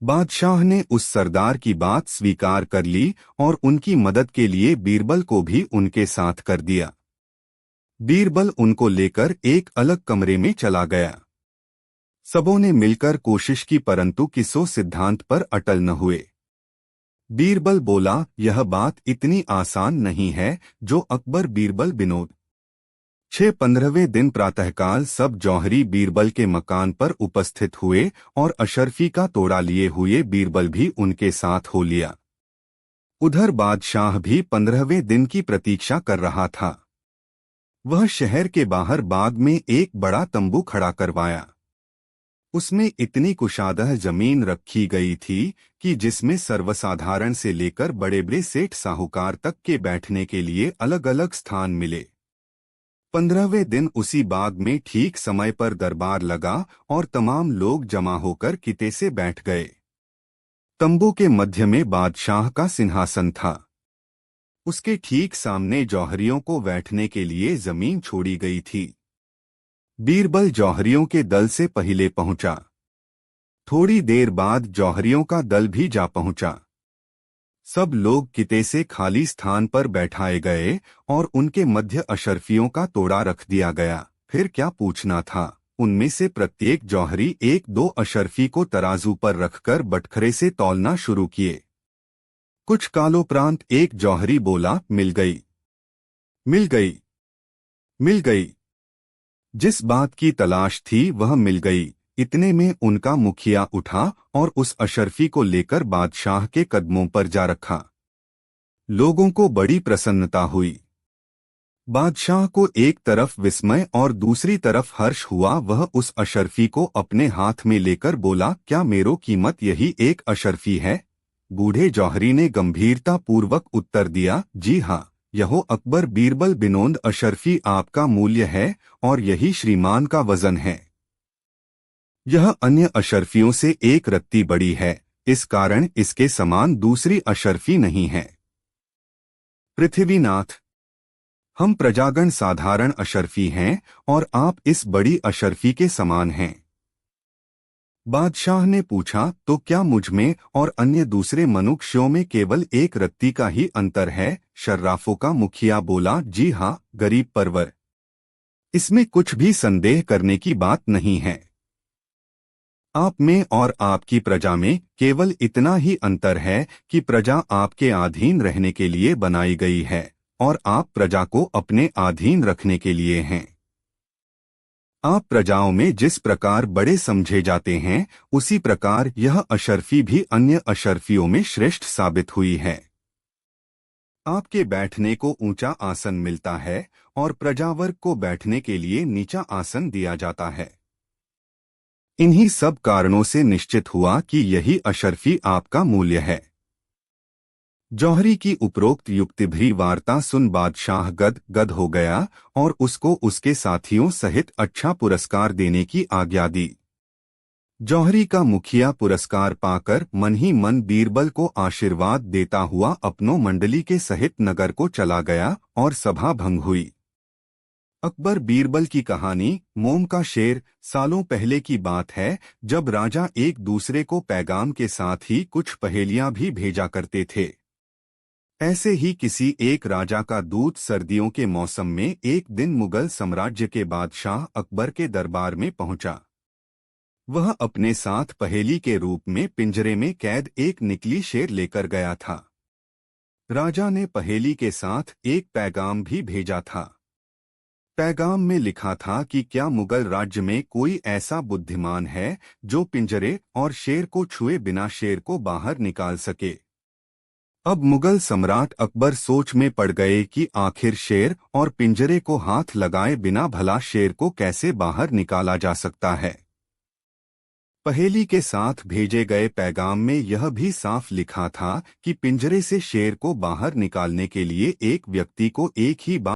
S1: बादशाह ने उस सरदार की बात स्वीकार कर ली और उनकी मदद के लिए बीरबल को भी उनके साथ कर दिया। बीरबल उनको लेकर एक अलग कमरे में चला गया। सबों ने मिलकर कोशिश की, परंतु किसो सिद्धांत पर अटल न हुए। बीरबल बोला, यह बात इतनी आसान नहीं है जो अकबर बीरबल विनोद। 15वें दिन प्रातःकाल सब जौहरी बीरबल के मकान पर उपस्थित हुए और अशरफी का तोड़ा लिए हुए बीरबल भी उनके साथ हो लिया। उधर बादशाह भी 15वें दिन की प्रतीक्षा कर रहा था। वह शहर के बाहर बाग में एक बड़ा तंबू खड़ा करवाया। उसमें इतनी कुशादह जमीन रखी गई थी कि जिसमें सर्वसाधारण से लेकर बड़े बड़े सेठ साहूकार तक के बैठने के लिए अलग अलग स्थान मिले। 15वें दिन उसी बाग में ठीक समय पर दरबार लगा और तमाम लोग जमा होकर किते से बैठ गए। तंबू के मध्य में बादशाह का सिंहासन था। उसके ठीक सामने जौहरियों को बैठने के लिए जमीन छोड़ी गई थी। बीरबल जौहरियों के दल से पहले पहुंचा। थोड़ी देर बाद जौहरियों का दल भी जा पहुंचा। सब लोग किते से खाली स्थान पर बैठाए गए और उनके मध्य अशर्फियों का तोड़ा रख दिया गया। फिर क्या पूछना था। उनमें से प्रत्येक जौहरी एक दो अशर्फी को तराजू पर रखकर बटखरे से तौलना शुरू किए। कुछ कालोपरांत एक जौहरी बोला, मिल गई, मिल गई, मिल गई। जिस बात की तलाश थी वह मिल गई। इतने में उनका मुखिया उठा और उस अशर्फी को लेकर बादशाह के कदमों पर जा रखा। लोगों को बड़ी प्रसन्नता हुई। बादशाह को एक तरफ विस्मय और दूसरी तरफ हर्ष हुआ। वह उस अशर्फी को अपने हाथ में लेकर बोला, क्या मेरो कीमत यही एक अशर्फी है? बूढ़े जौहरी ने गंभीरता पूर्वक उत्तर दिया, जी हाँ, यहो अकबर बीरबल बिनोंद अशर्फी आपका मूल्य है और यही श्रीमान का वजन है। यह अन्य अशर्फियों से एक रत्ती बड़ी है, इस कारण इसके समान दूसरी अशर्फी नहीं है। पृथ्वीनाथ, हम प्रजागण साधारण अशर्फी हैं और आप इस बड़ी अशर्फी के समान हैं। बादशाह ने पूछा, तो क्या मुझमें और अन्य दूसरे मनुष्यों में केवल एक रत्ती का ही अंतर है? शर्राफों का मुखिया बोला, जी हाँ, गरीब परवर, इसमें कुछ भी संदेह करने की बात नहीं है। आप में और आपकी प्रजा में केवल इतना ही अंतर है कि प्रजा आपके अधीन रहने के लिए बनाई गई है और आप प्रजा को अपने अधीन रखने के लिए हैं। आप प्रजाओं में जिस प्रकार बड़े समझे जाते हैं, उसी प्रकार यह अशर्फी भी अन्य अशर्फियों में श्रेष्ठ साबित हुई है। आपके बैठने को ऊंचा आसन मिलता है और प्रजावर्ग को बैठने के लिए नीचा आसन दिया जाता है। इन्हीं सब कारणों से निश्चित हुआ कि यही अशर्फी आपका मूल्य है। जौहरी की उपरोक्त युक्तिभरी वार्ता सुन बादशाह गद हो गया और उसको उसके साथियों सहित अच्छा पुरस्कार देने की आज्ञा दी। जौहरी का मुखिया पुरस्कार पाकर मन ही मन बीरबल को आशीर्वाद देता हुआ अपनों मंडली के सहित नगर को चला गया और सभा भंग हुई। अकबर बीरबल की कहानी। मोम का शेर। सालों पहले की बात है जब राजा एक दूसरे को पैगाम के साथ ही कुछ पहेलियां भी भेजा करते थे। ऐसे ही किसी एक राजा का दूत सर्दियों के मौसम में एक दिन मुगल साम्राज्य के बादशाह अकबर के दरबार में पहुंचा। वह अपने साथ पहेली के रूप में पिंजरे में कैद एक निकली शेर लेकर गया था। राजा ने पहेली के साथ एक पैगाम भी भेजा था। पैगाम में लिखा था कि क्या मुगल राज्य में कोई ऐसा बुद्धिमान है जो पिंजरे और शेर को छुए बिना शेर को बाहर निकाल सके। अब मुगल सम्राट अकबर सोच में पड़ गए कि आखिर शेर और पिंजरे को हाथ लगाए बिना भला शेर को कैसे बाहर निकाला जा सकता है। पहेली के साथ भेजे गए पैगाम में यह भी साफ लिखा था कि पिंजरे से शेर को बाहर निकालने के लिए एक व्यक्ति को एक ही बार